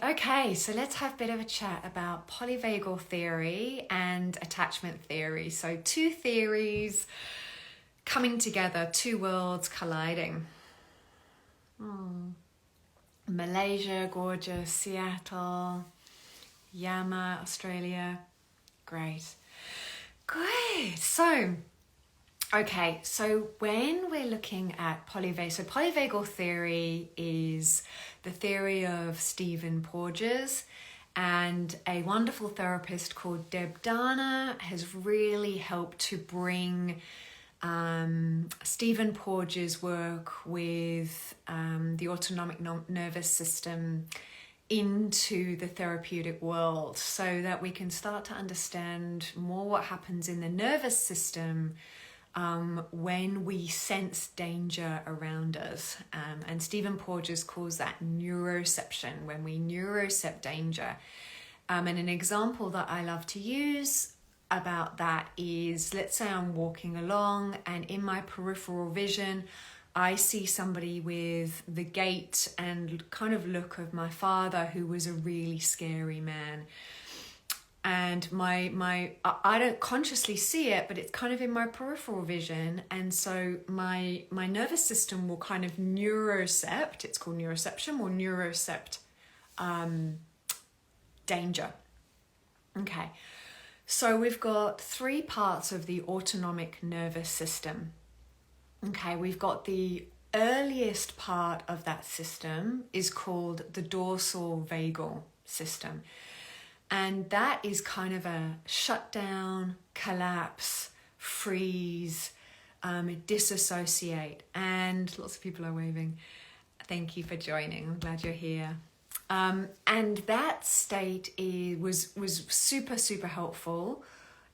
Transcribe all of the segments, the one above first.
Okay, so let's have a bit of a chat about polyvagal theory and attachment theory. So two theories coming together, two worlds colliding. Malaysia, gorgeous, Seattle, Yama, Australia. Great. So when we're looking at polyvagal theory is the theory of Stephen Porges, and a wonderful therapist called Deb Dana has really helped to bring Stephen Porges' work with the autonomic nervous system into the therapeutic world, so that we can start to understand more what happens in the nervous system when we sense danger around us. And Stephen Porges calls that neuroception, when we neurocept danger. And an example that I love to use about that is, let's say I'm walking along and in my peripheral vision, I see somebody with the gait and kind of look of my father, who was a really scary man. And I don't consciously see it, but it's kind of in my peripheral vision. And so my nervous system will kind of neurocept, it's called neuroception, or neurocept danger. Okay, so we've got three parts of the autonomic nervous system. Okay, we've got the earliest part of that system is called the dorsal vagal system. And that is kind of a shutdown, collapse, freeze, disassociate. And lots of people are waving. Thank you for joining. I'm glad you're here. And that state was super, super helpful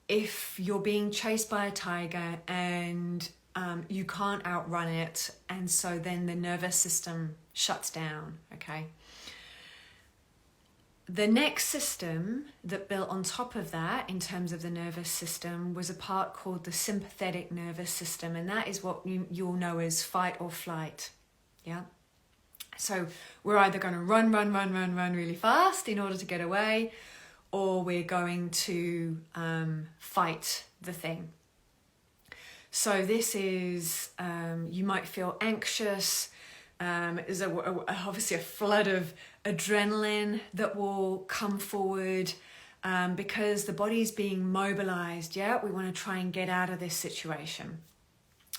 if you're being chased by a tiger and you can't outrun it. And so then the nervous system shuts down, okay? The next system that built on top of that in terms of the nervous system was a part called the sympathetic nervous system, and that is what you'll know as fight or flight. Yeah. So we're either going to run really fast in order to get away, or we're going to fight the thing. So this is, you might feel anxious. There's obviously a flood of adrenaline that will come forward because the body's being mobilized. Yeah, we want to try and get out of this situation.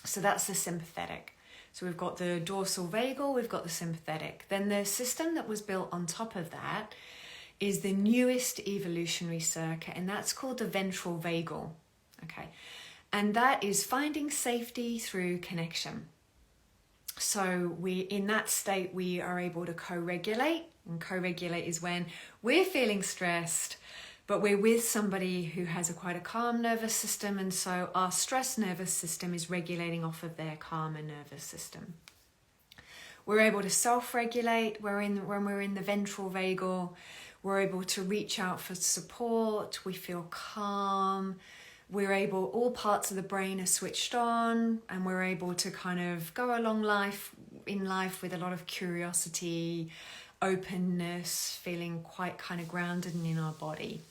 So that's the sympathetic. So we've got the dorsal vagal, we've got the sympathetic. Then the system that was built on top of that is the newest evolutionary circuit, and that's called the ventral vagal. Okay, and that is finding safety through connection. So in that state, we are able to co-regulate, and co-regulate is when we're feeling stressed, but we're with somebody who has quite a calm nervous system, and so our stress nervous system is regulating off of their calmer nervous system. We're able to self-regulate. When we're in the ventral vagal, we're able to reach out for support. We feel calm. We're able, all parts of the brain are switched on, and we're able to kind of go along life with a lot of curiosity, openness, feeling quite kind of grounded and in our body.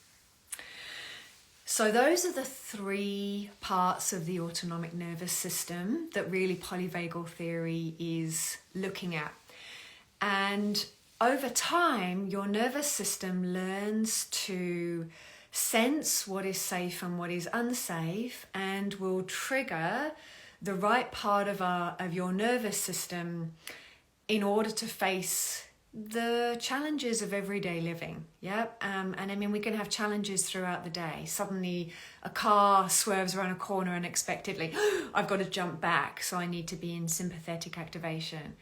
So those are the three parts of the autonomic nervous system that really polyvagal theory is looking at. And over time, your nervous system learns to sense what is safe and what is unsafe, and will trigger the right part of your nervous system in order to face the challenges of everyday living. And I mean, we can have challenges throughout the day. Suddenly a car swerves around a corner unexpectedly. I've got to jump back, so I need to be in sympathetic activation.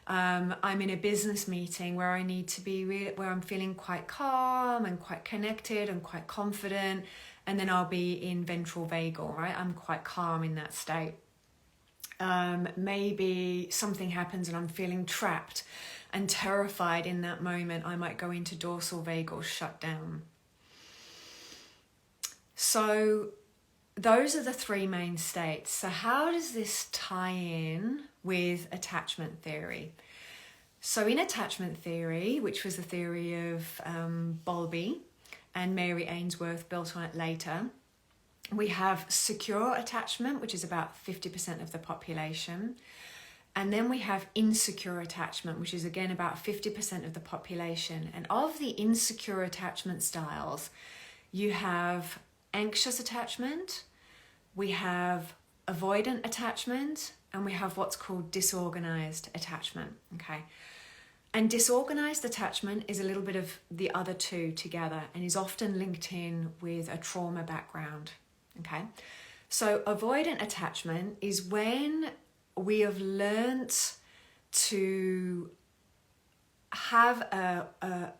I'm in a business meeting where I need to be where I'm feeling quite calm and quite connected and quite confident, and then I'll be in ventral vagal, right? I'm quite calm in that state. Maybe something happens and I'm feeling trapped and terrified in that moment. I might go into dorsal vagal, shut down. So those are the three main states. So how does this tie in with attachment theory? So in attachment theory, which was the theory of Bowlby and Mary Ainsworth built on it later, we have secure attachment, which is about 50% of the population. And then we have insecure attachment, which is again about 50% of the population. And of the insecure attachment styles, you have anxious attachment, we have avoidant attachment, and we have what's called disorganized attachment, okay? And disorganized attachment is a little bit of the other two together and is often linked in with a trauma background, okay? So avoidant attachment is when we have learnt to have a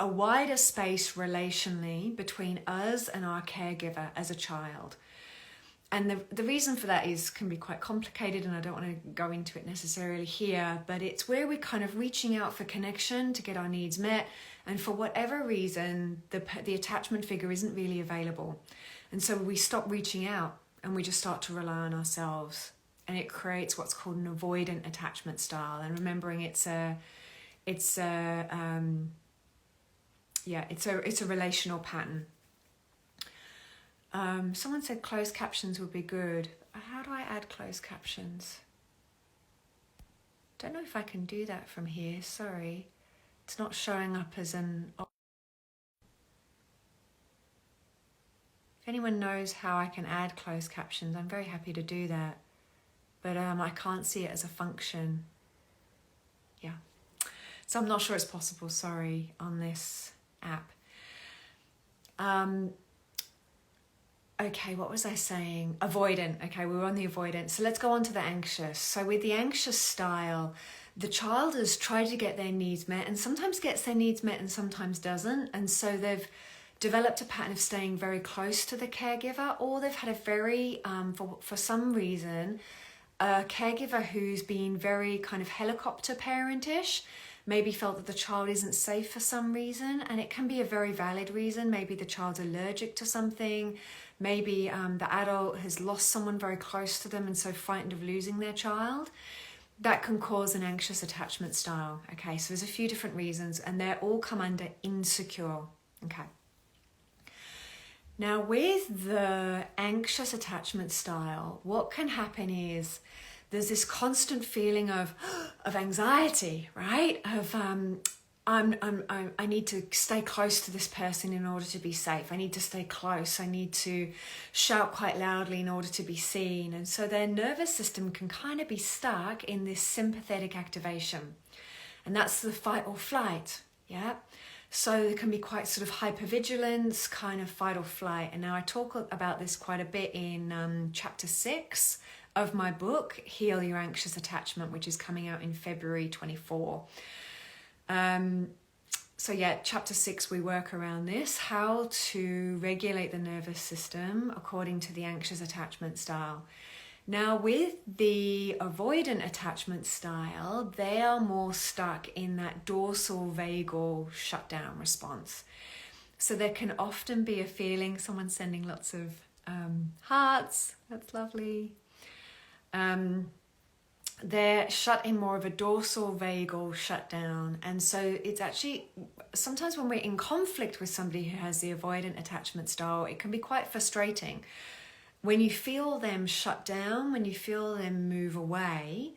wider space relationally between us and our caregiver as a child. And the reason for that can be quite complicated, and I don't want to go into it necessarily here, but it's where we're kind of reaching out for connection to get our needs met, and for whatever reason, the attachment figure isn't really available. And so we stop reaching out and we just start to rely on ourselves. And it creates what's called an avoidant attachment style. And remembering it's a relational pattern. Someone said closed captions would be good. How do I add closed captions? Don't know if I can do that from here. Sorry, it's not showing up as an. If anyone knows how I can add closed captions, I'm very happy to do that. But I can't see it as a function. Yeah. So I'm not sure it's possible, sorry, on this app. Okay, what was I saying? Avoidant. Okay, we were on the avoidant. So let's go on to the anxious. So with the anxious style, the child has tried to get their needs met and sometimes gets their needs met and sometimes doesn't. And so they've developed a pattern of staying very close to the caregiver, or they've had a very, for some reason, a caregiver who's been very kind of helicopter parentish, maybe felt that the child isn't safe for some reason, and it can be a very valid reason. Maybe the child's allergic to something, maybe the adult has lost someone very close to them and so frightened of losing their child. That can cause an anxious attachment style. Okay, so there's a few different reasons, and they all come under insecure. Okay. Now with the anxious attachment style, what can happen is there's this constant feeling of anxiety, right? Of I need to stay close to this person in order to be safe. I need to stay close. I need to shout quite loudly in order to be seen. And so their nervous system can kind of be stuck in this sympathetic activation. And that's the fight or flight, yeah? So there can be quite sort of hypervigilance, kind of fight or flight. And now I talk about this quite a bit in chapter 6 of my book, Heal Your Anxious Attachment, which is coming out in February 24. So yeah, chapter 6, we work around this, how to regulate the nervous system according to the anxious attachment style. Now with the avoidant attachment style, they are more stuck in that dorsal vagal shutdown response. So there can often be a feeling, someone's sending lots of hearts, that's lovely. They're shut in more of a dorsal vagal shutdown. And so it's actually, sometimes when we're in conflict with somebody who has the avoidant attachment style, it can be quite frustrating. When you feel them shut down, when you feel them move away.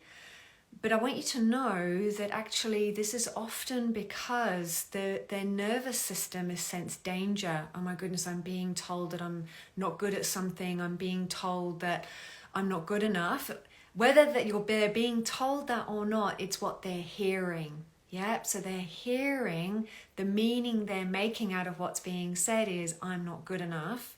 But I want you to know that actually this is often because their nervous system has sensed danger. Oh my goodness, I'm being told that I'm not good at something. I'm being told that I'm not good enough. Whether they're being told that or not, it's what they're hearing. Yeah, so they're hearing, the meaning they're making out of what's being said is, I'm not good enough.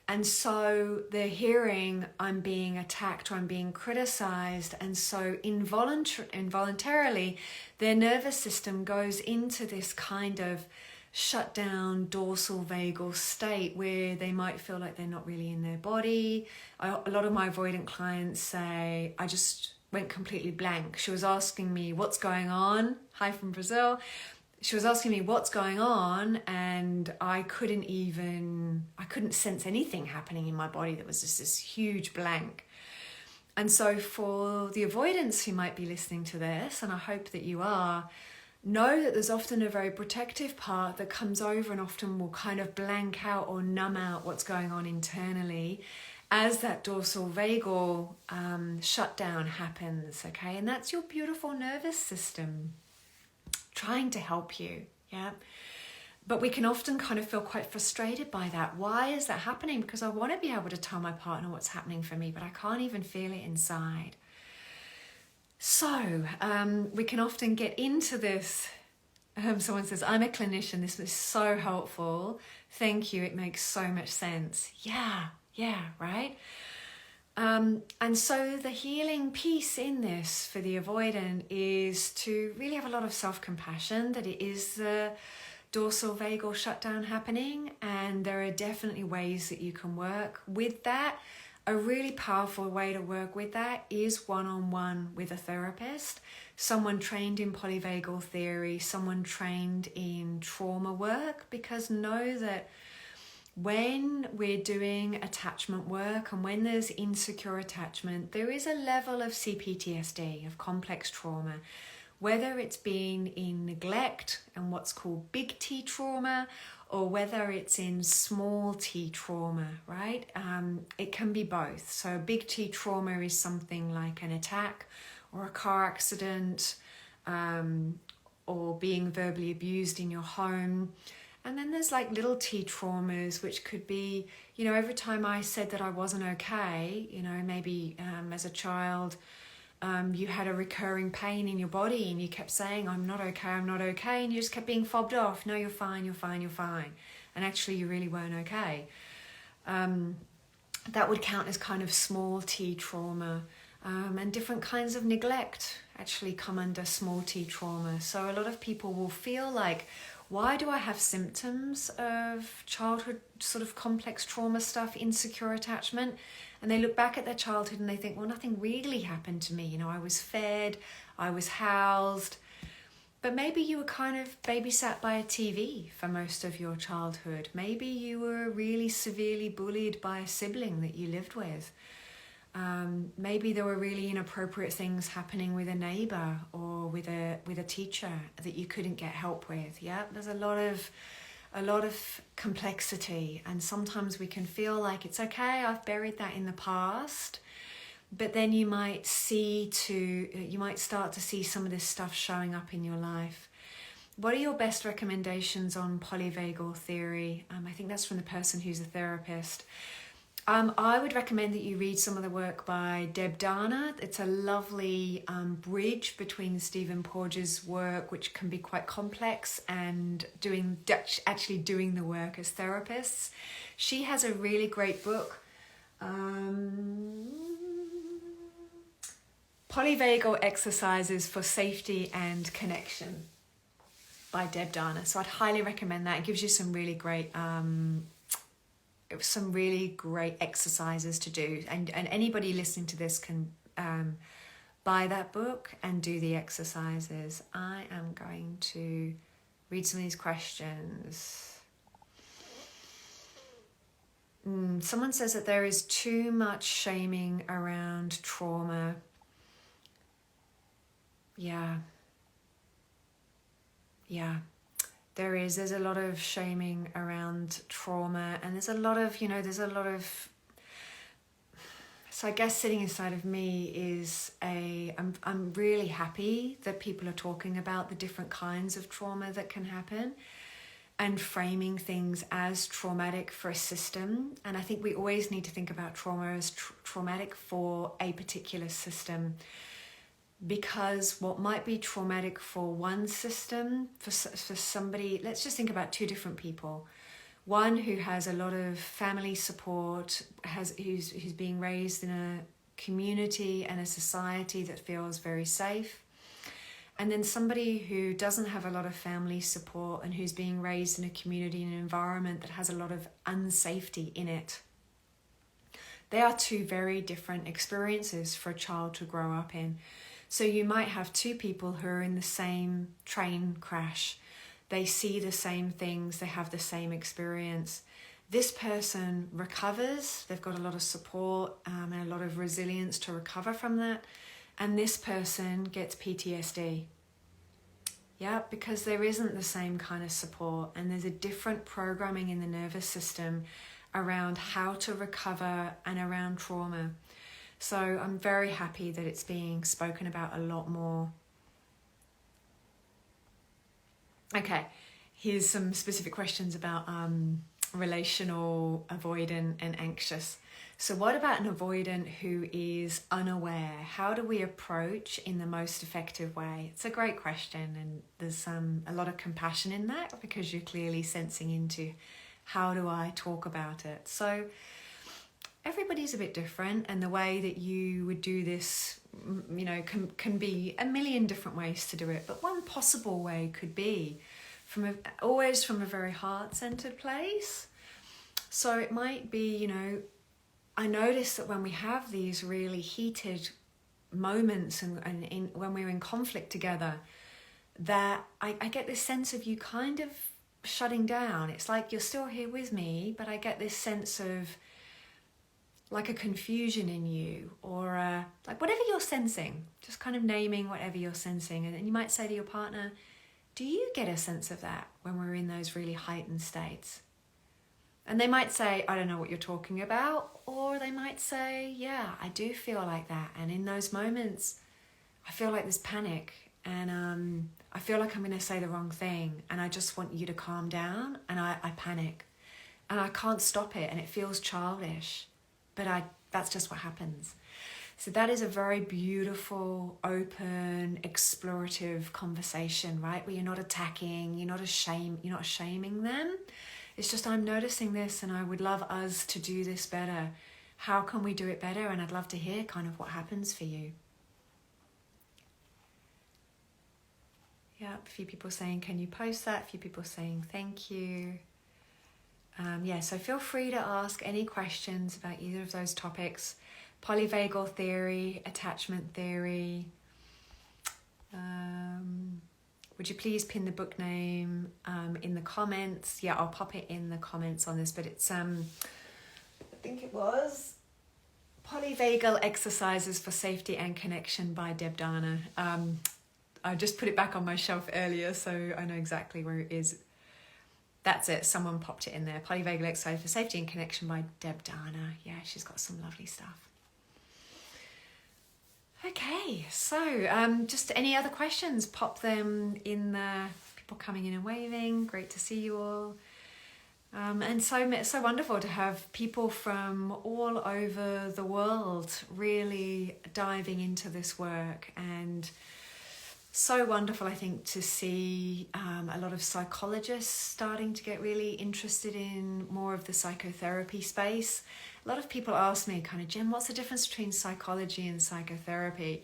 And so they're hearing, I'm being attacked or I'm being criticized. And so involuntarily, their nervous system goes into this kind of shut down dorsal vagal state where they might feel like they're not really in their body. A lot of my avoidant clients say, I just went completely blank. She was asking me, what's going on? Hi from Brazil. She was asking me what's going on, and I couldn't sense anything happening in my body. There was just this huge blank. And so for the avoidants who might be listening to this, and I hope that you are, know that there's often a very protective part that comes over and often will kind of blank out or numb out what's going on internally as that dorsal vagal shutdown happens, okay? And that's your beautiful nervous system trying to help you, yeah? But we can often kind of feel quite frustrated by that. Why is that happening? Because I want to be able to tell my partner what's happening for me, but I can't even feel it inside. So we can often get into this. Someone says, I'm a clinician. This was so helpful. Thank you. It makes so much sense. Yeah, right? And so the healing piece in this for the avoidant is to really have a lot of self-compassion, that it is the dorsal vagal shutdown happening, and there are definitely ways that you can work with that. A really powerful way to work with that is one-on-one with a therapist, someone trained in polyvagal theory, someone trained in trauma work, because know that when we're doing attachment work and when there's insecure attachment, there is a level of CPTSD, of complex trauma, whether it's been in neglect and what's called big T trauma, or whether it's in small t trauma, right? It can be both. So big T trauma is something like an attack or a car accident, or being verbally abused in your home. And then there's like little t traumas, which could be, every time I said that I wasn't okay, maybe as a child, you had a recurring pain in your body and you kept saying, I'm not okay, and you just kept being fobbed off. No, you're fine. And actually you really weren't okay. That would count as kind of small t trauma. And different kinds of neglect actually come under small t trauma. So a lot of people will feel like, why do I have symptoms of childhood sort of complex trauma stuff, insecure attachment? And they look back at their childhood and they think, well, nothing really happened to me. I was fed, I was housed. But maybe you were kind of babysat by a TV for most of your childhood. Maybe you were really severely bullied by a sibling that you lived with. Maybe there were really inappropriate things happening with a neighbor or with a teacher that you couldn't get help with. Yeah, there's a lot of complexity, and sometimes we can feel like it's okay, I've buried that in the past. But then you might start to see some of this stuff showing up in your life. What are your best recommendations on polyvagal theory? I think that's from the person who's a therapist. I would recommend that you read some of the work by Deb Dana. It's a lovely bridge between Stephen Porges' work, which can be quite complex, and actually doing the work as therapists. She has a really great book, Polyvagal Exercises for Safety and Connection by Deb Dana. So I'd highly recommend that. It gives you some really great exercises to do, and anybody listening to this can buy that book and do the exercises. I am going to read some of these questions. Someone says that there is too much shaming around trauma. Yeah. There's a lot of shaming around trauma, and there's a lot of, so I guess sitting inside of me is I'm really happy that people are talking about the different kinds of trauma that can happen and framing things as traumatic for a system. And I think we always need to think about trauma as traumatic for a particular system. Because what might be traumatic for one system, for somebody, let's just think about two different people. One who has a lot of family support, who's being raised in a community and a society that feels very safe. And then somebody who doesn't have a lot of family support and who's being raised in a community and an environment that has a lot of unsafety in it. They are two very different experiences for a child to grow up in. So you might have two people who are in the same train crash. They see the same things, they have the same experience. This person recovers, they've got a lot of support and a lot of resilience to recover from that. And this person gets PTSD. Yeah, because there isn't the same kind of support, and there's a different programming in the nervous system around how to recover and around trauma. So I'm very happy that it's being spoken about a lot more. Okay, here's some specific questions about relational, avoidant, and anxious. So what about an avoidant who is unaware? How do we approach in the most effective way? It's a great question, and there's a lot of compassion in that, because you're clearly sensing into how do I talk about it. So everybody's a bit different, and the way that you would do this, you know, can be a million different ways to do it. But one possible way could be always from a very heart-centered place. So it might be, you know, I notice that when we have these really heated moments and when we're in conflict together, that I get this sense of you kind of shutting down. It's like you're still here with me, but I get this sense of like a confusion in you, or like whatever you're sensing, just kind of naming whatever you're sensing. And you might say to your partner, do you get a sense of that when we're in those really heightened states? And they might say, I don't know what you're talking about. Or they might say, yeah, I do feel like that. And in those moments, I feel like there's panic. And I feel like I'm going to say the wrong thing. And I just want you to calm down. And I panic. And I can't stop it. And it feels childish. But that's just what happens. So that is a very beautiful, open, explorative conversation, right? Where you're not attacking, you're not shaming them. It's just, I'm noticing this and I would love us to do this better. How can we do it better? And I'd love to hear kind of what happens for you. Yeah, a few people saying, can you post that? A few people saying, thank you. Yeah, so feel free to ask any questions about either of those topics. Polyvagal theory, attachment theory. Would you please pin the book name in the comments? Yeah, I'll pop it in the comments on this, but it's, I think it was Polyvagal Exercises for Safety and Connection by Deb Dana. I just put it back on my shelf earlier, so I know exactly where it is. That's it, someone popped it in there. Polyvagal Exercise for Safety and Connection by Deb Dana. Yeah, she's got some lovely stuff. Okay, so just any other questions, pop them in the people coming in and waving. Great to see you all. And so wonderful to have people from all over the world really diving into this work, and so wonderful, I think, to see a lot of psychologists starting to get really interested in more of the psychotherapy space. A lot of people ask me, kind of, Jen, what's the difference between psychology and psychotherapy?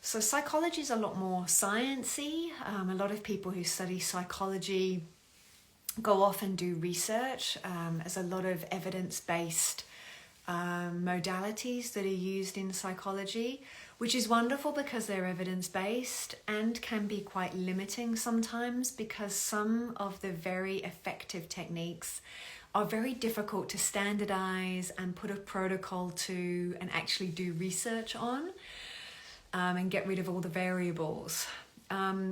So psychology is a lot more sciencey. A lot of people who study psychology go off and do research. There's a lot of evidence-based modalities that are used in psychology, which is wonderful because they're evidence-based, and can be quite limiting sometimes because some of the very effective techniques are very difficult to standardize and put a protocol to and actually do research on, and get rid of all the variables.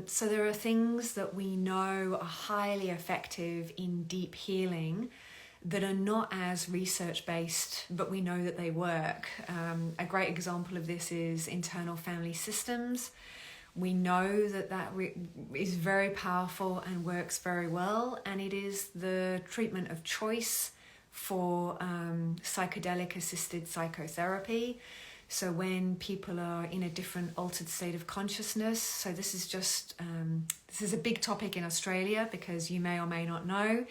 So there are things that we know are highly effective in deep healing that are not as research-based, but we know that they work. A great example of this is internal family systems. We know that is very powerful and works very well, and it is the treatment of choice for psychedelic assisted psychotherapy. So when people are in a different altered state of consciousness, so this is just, this is a big topic in Australia, because you may or may not know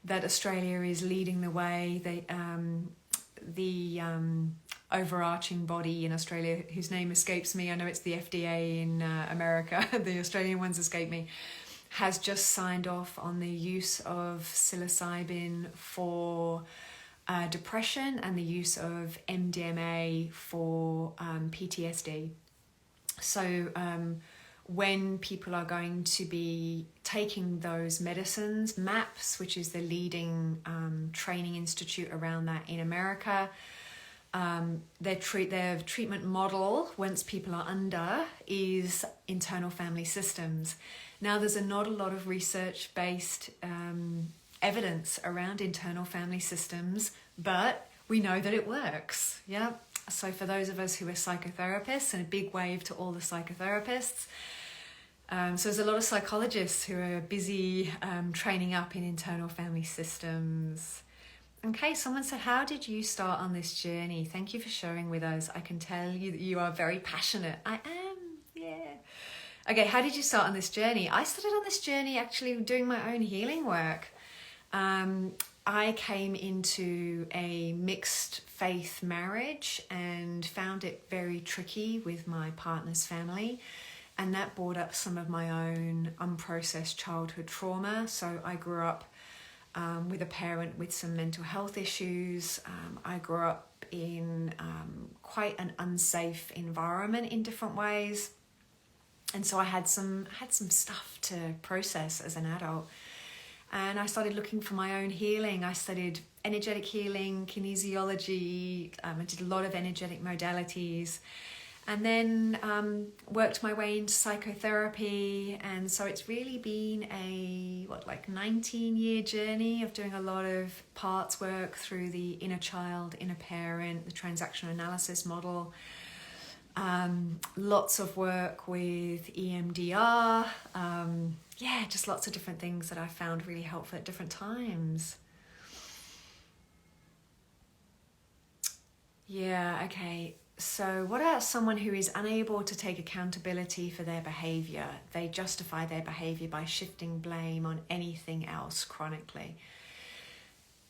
that Australia is leading the way. The overarching body in Australia, whose name escapes me, I know it's the FDA in America, the Australian ones escape me, has just signed off on the use of psilocybin for depression and the use of MDMA for PTSD. So when people are going to be taking those medicines. MAPS, which is the leading training institute around that in America, their treatment model, once people are under, is internal family systems. Now, there's not a lot of research-based evidence around internal family systems, but we know that it works. Yeah. So for those of us who are psychotherapists, and a big wave to all the psychotherapists, so there's a lot of psychologists who are busy training up in internal family systems. Okay, someone said, how did you start on this journey? Thank you for sharing with us. I can tell you that you are very passionate. I am, yeah. Okay, how did you start on this journey? I started on this journey actually doing my own healing work. I came into a mixed faith marriage and found it very tricky with my partner's family. And that brought up some of my own unprocessed childhood trauma. So I grew up with a parent with some mental health issues. I grew up in quite an unsafe environment in different ways. And so I had some stuff to process as an adult. And I started looking for my own healing. I studied energetic healing, kinesiology. I did a lot of energetic modalities. And then worked my way into psychotherapy. And so it's really been a 19-year journey of doing a lot of parts work through the inner child, inner parent, the transactional analysis model. Lots of work with EMDR. Just lots of different things that I found really helpful at different times. Yeah, okay. So what about someone who is unable to take accountability for their behavior? They justify their behavior by shifting blame on anything else chronically.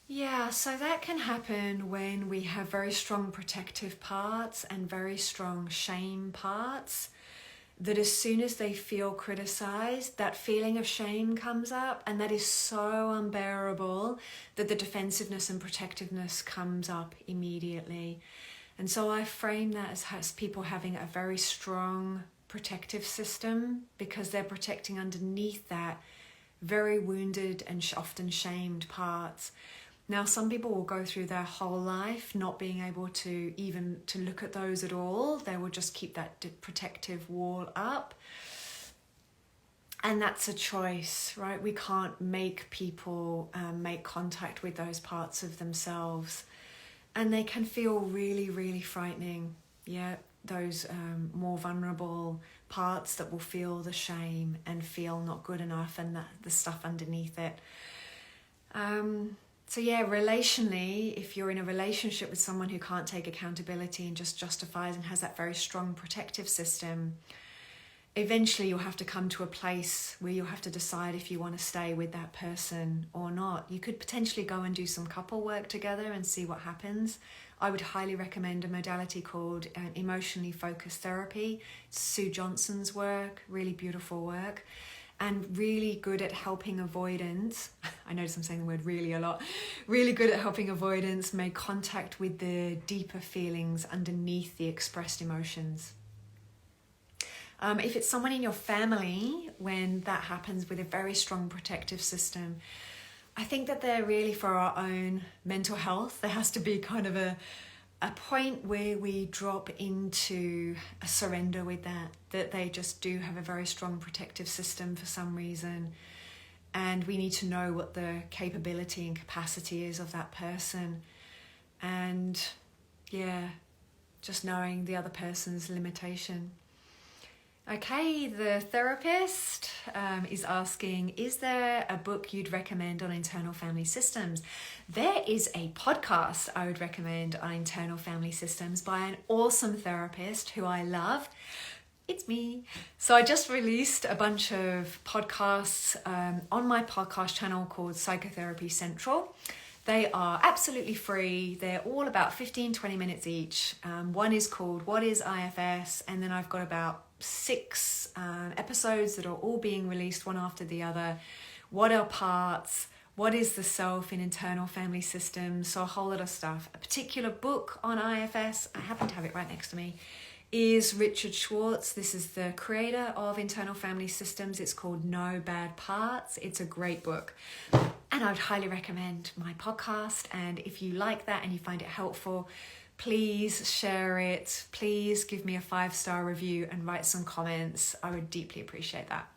Yeah, so that can happen when we have very strong protective parts and very strong shame parts, that as soon as they feel criticized, that feeling of shame comes up, and that is so unbearable that the defensiveness and protectiveness comes up immediately. And so I frame that as people having a very strong protective system, because they're protecting underneath that very wounded and often shamed parts. Now, some people will go through their whole life not being able to even to look at those at all. They will just keep that protective wall up. And that's a choice, right? We can't make people make contact with those parts of themselves. And they can feel really, really frightening. Yeah, those more vulnerable parts that will feel the shame and feel not good enough, and the stuff underneath it. So yeah, relationally, if you're in a relationship with someone who can't take accountability and just justifies and has that very strong protective system, eventually you'll have to come to a place where you'll have to decide if you want to stay with that person or not. You could potentially go and do some couple work together and see what happens. I would highly recommend a modality called emotionally focused therapy. It's Sue Johnson's work, really beautiful work, and really good at helping avoidance. I notice I'm saying the word really a lot. Really good at helping avoidance make contact with the deeper feelings underneath the expressed emotions. If it's someone in your family, when that happens with a very strong protective system, I think that they're really for our own mental health. There has to be kind of a point where we drop into a surrender with that they just do have a very strong protective system for some reason. And we need to know what the capability and capacity is of that person. And yeah, just knowing the other person's limitation. Okay, the therapist is asking, is there a book you'd recommend on internal family systems? There is a podcast I would recommend on internal family systems by an awesome therapist who I love. It's me. So I just released a bunch of podcasts on my podcast channel called Psychotherapy Central. They are absolutely free. They're all about 15-20 minutes each. One is called What is IFS? And then I've got about 6 episodes that are all being released one after the other. What are parts? What is the self in internal family systems? So a whole lot of stuff. A particular book on IFS, I happen to have it right next to me, is Richard Schwartz. This is the creator of Internal Family Systems. It's called No Bad Parts. It's a great book. And I would highly recommend my podcast. And if you like that and you find it helpful, please share it. Please give me a 5-star review and write some comments. I would deeply appreciate that.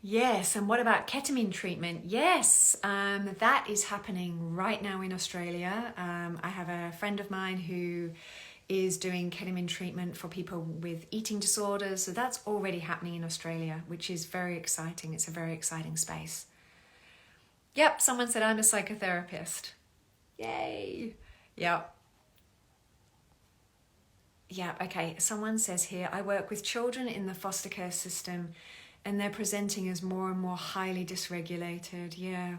Yes, and what about ketamine treatment? Yes, that is happening right now in Australia. I have a friend of mine who is doing ketamine treatment for people with eating disorders. So that's already happening in Australia, which is very exciting. It's a very exciting space. Yep, someone said I'm a psychotherapist. Yay. Yep. Yeah, okay. Someone says here, I work with children in the foster care system and they're presenting as more and more highly dysregulated. Yeah.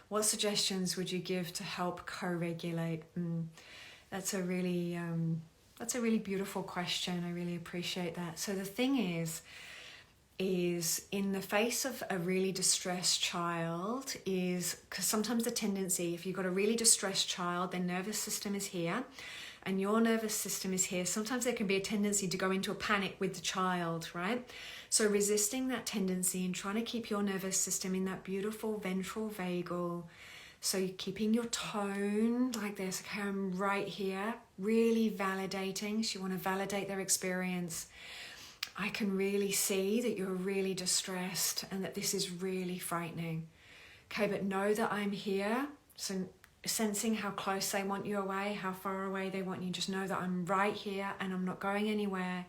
What suggestions would you give to help co-regulate? That's a really beautiful question. I really appreciate that. So the thing is in the face of a really distressed child is, because sometimes the tendency, if you've got a really distressed child, their nervous system is here and your nervous system is here. Sometimes there can be a tendency to go into a panic with the child, right? So resisting that tendency and trying to keep your nervous system in that beautiful ventral vagal. So you're keeping your tone like this. Okay, I'm right here, really validating. So you want to validate their experience. I can really see that you're really distressed and that this is really frightening. Okay, but know that I'm here. So sensing how close they want you away, how far away they want you. Just know that I'm right here and I'm not going anywhere,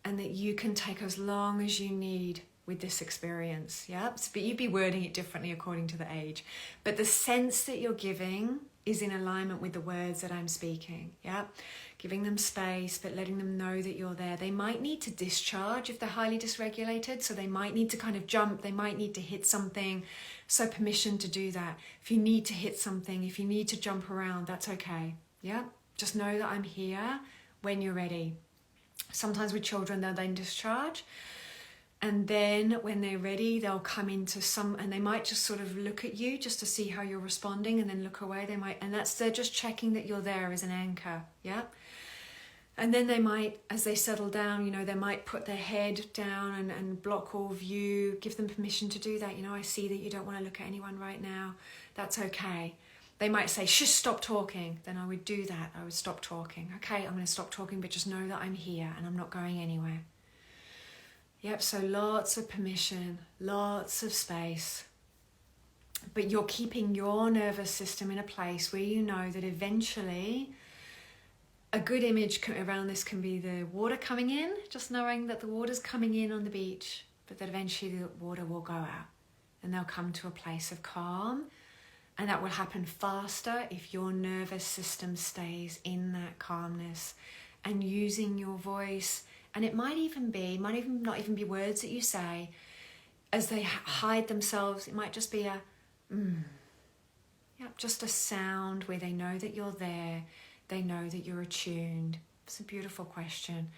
and that you can take as long as you need with this experience. Yeah, but you'd be wording it differently according to the age. But the sense that you're giving is in alignment with the words that I'm speaking. Yeah, giving them space, but letting them know that you're there. They might need to discharge if they're highly dysregulated, so they might need to kind of jump, they might need to hit something. So permission to do that. If you need to hit something, if you need to jump around, that's okay. Yeah, just know that I'm here when you're ready. Sometimes with children, they'll then discharge. And then when they're ready, they'll come into and they might just sort of look at you just to see how you're responding and then look away. They're just checking that you're there as an anchor. Yeah. And then they might, as they settle down, they might put their head down and block all view, give them permission to do that. I see that you don't want to look at anyone right now. That's okay. They might say, shush, stop talking. Then I would do that. I would stop talking. Okay, I'm going to stop talking, but just know that I'm here and I'm not going anywhere. Yep, so lots of permission, lots of space. But you're keeping your nervous system in a place where you know that eventually a good image around this can be the water coming in, just knowing that the water's coming in on the beach, but that eventually the water will go out and they'll come to a place of calm. And that will happen faster if your nervous system stays in that calmness and using your voice. And it might not even be words that you say as they hide themselves. It might just be just a sound where they know that you're there. They know that you're attuned. It's a beautiful question.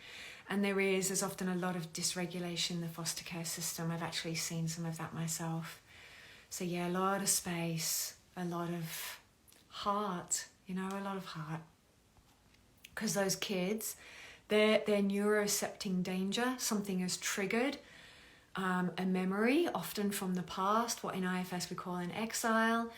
And there's often a lot of dysregulation in the foster care system. I've actually seen some of that myself. So yeah, a lot of space, a lot of heart, a lot of heart. Because those kids, they're neurocepting danger. Something is triggered, a memory, often from the past, what in IFS we call an exile.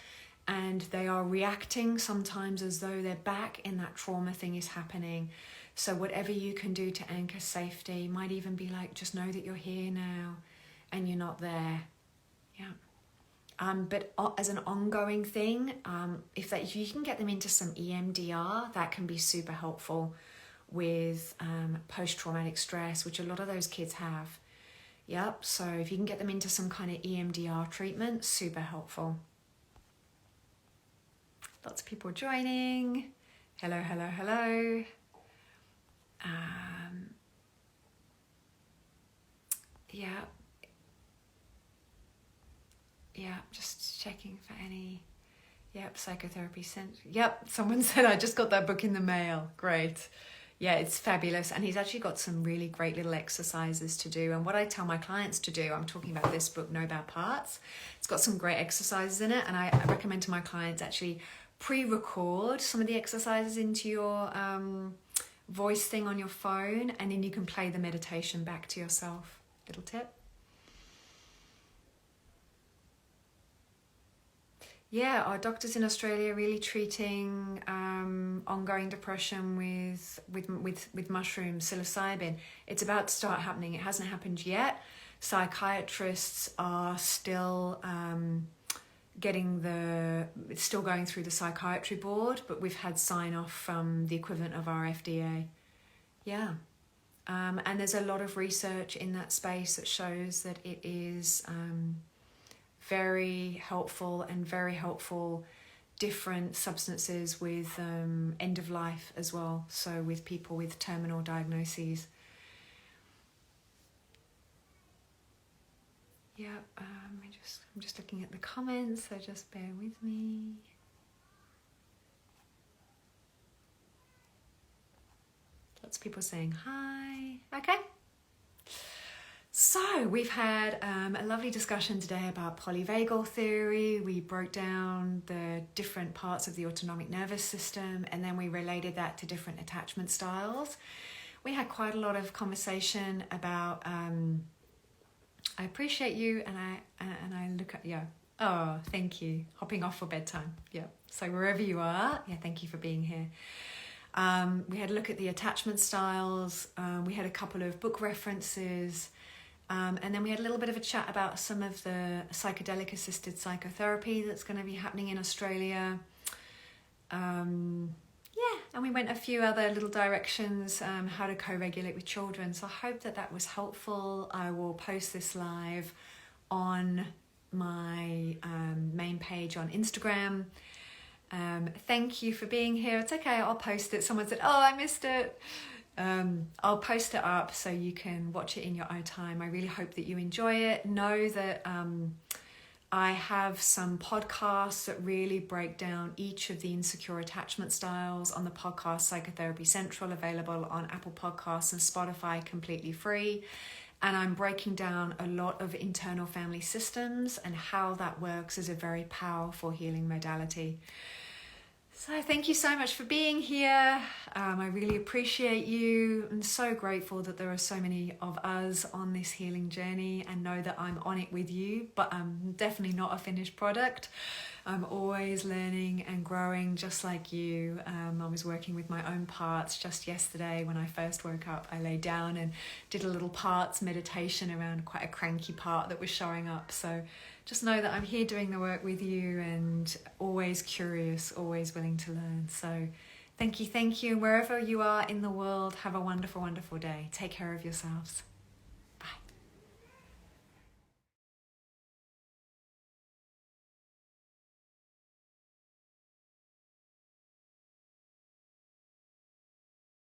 And they are reacting sometimes as though they're back in that trauma thing is happening. So whatever you can do to anchor safety might even be like, just know that you're here now and you're not there. Yeah. But as an ongoing thing, if you can get them into some EMDR, that can be super helpful with post-traumatic stress, which a lot of those kids have. Yep. So if you can get them into some kind of EMDR treatment, super helpful. Lots of people joining. Hello, hello, hello. Yeah, just checking for any. Yep, Psychotherapy Central. Yep, someone said I just got that book in the mail. Great. Yeah, it's fabulous. And he's actually got some really great little exercises to do. And what I tell my clients to do, I'm talking about this book, No Bad Parts. It's got some great exercises in it. And I recommend to my clients actually pre-record some of the exercises into your voice thing on your phone, and then you can play the meditation back to yourself. Little tip. Yeah, our doctors in Australia are really treating ongoing depression with mushrooms, psilocybin. It's about to start happening. It hasn't happened yet. Psychiatrists are still still going through the psychiatry board, but we've had sign off from the equivalent of our FDA. Yeah. And there's a lot of research in that space that shows that it is very helpful different substances with end of life as well, so with people with terminal diagnoses. Yeah, I'm just looking at the comments, so just bear with me. Lots of people saying hi. Okay. So we've had a lovely discussion today about polyvagal theory. We broke down the different parts of the autonomic nervous system, and then we related that to different attachment styles. We had quite a lot of conversation about I appreciate you, and I look at you. Oh, thank you. Hopping off for bedtime. Yeah. So wherever you are, yeah, thank you for being here. We had a look at the attachment styles. We had a couple of book references. And then we had a little bit of a chat about some of the psychedelic assisted psychotherapy that's going to be happening in Australia. And we went a few other little directions, how to co-regulate with children. So I hope that was helpful. I will post this live on my main page on Instagram. Thank you for being here. It's okay, I'll post it. Someone said, oh, I missed it. I'll post it up so you can watch it in your own time. I really hope that you enjoy it. Know that I have some podcasts that really break down each of the insecure attachment styles on the podcast Psychotherapy Central, available on Apple Podcasts and Spotify, completely free. And I'm breaking down a lot of internal family systems and how that works as a very powerful healing modality. So thank you so much for being here. I really appreciate you. I'm so grateful that there are so many of us on this healing journey, and know that I'm on it with you, but I'm definitely not a finished product. I'm always learning and growing just like you. I was working with my own parts just yesterday. When I first woke up, I lay down and did a little parts meditation around quite a cranky part that was showing up. So just know that I'm here doing the work with you, and always curious, always willing to learn. So thank you. Wherever you are in the world, have a wonderful, wonderful day. Take care of yourselves.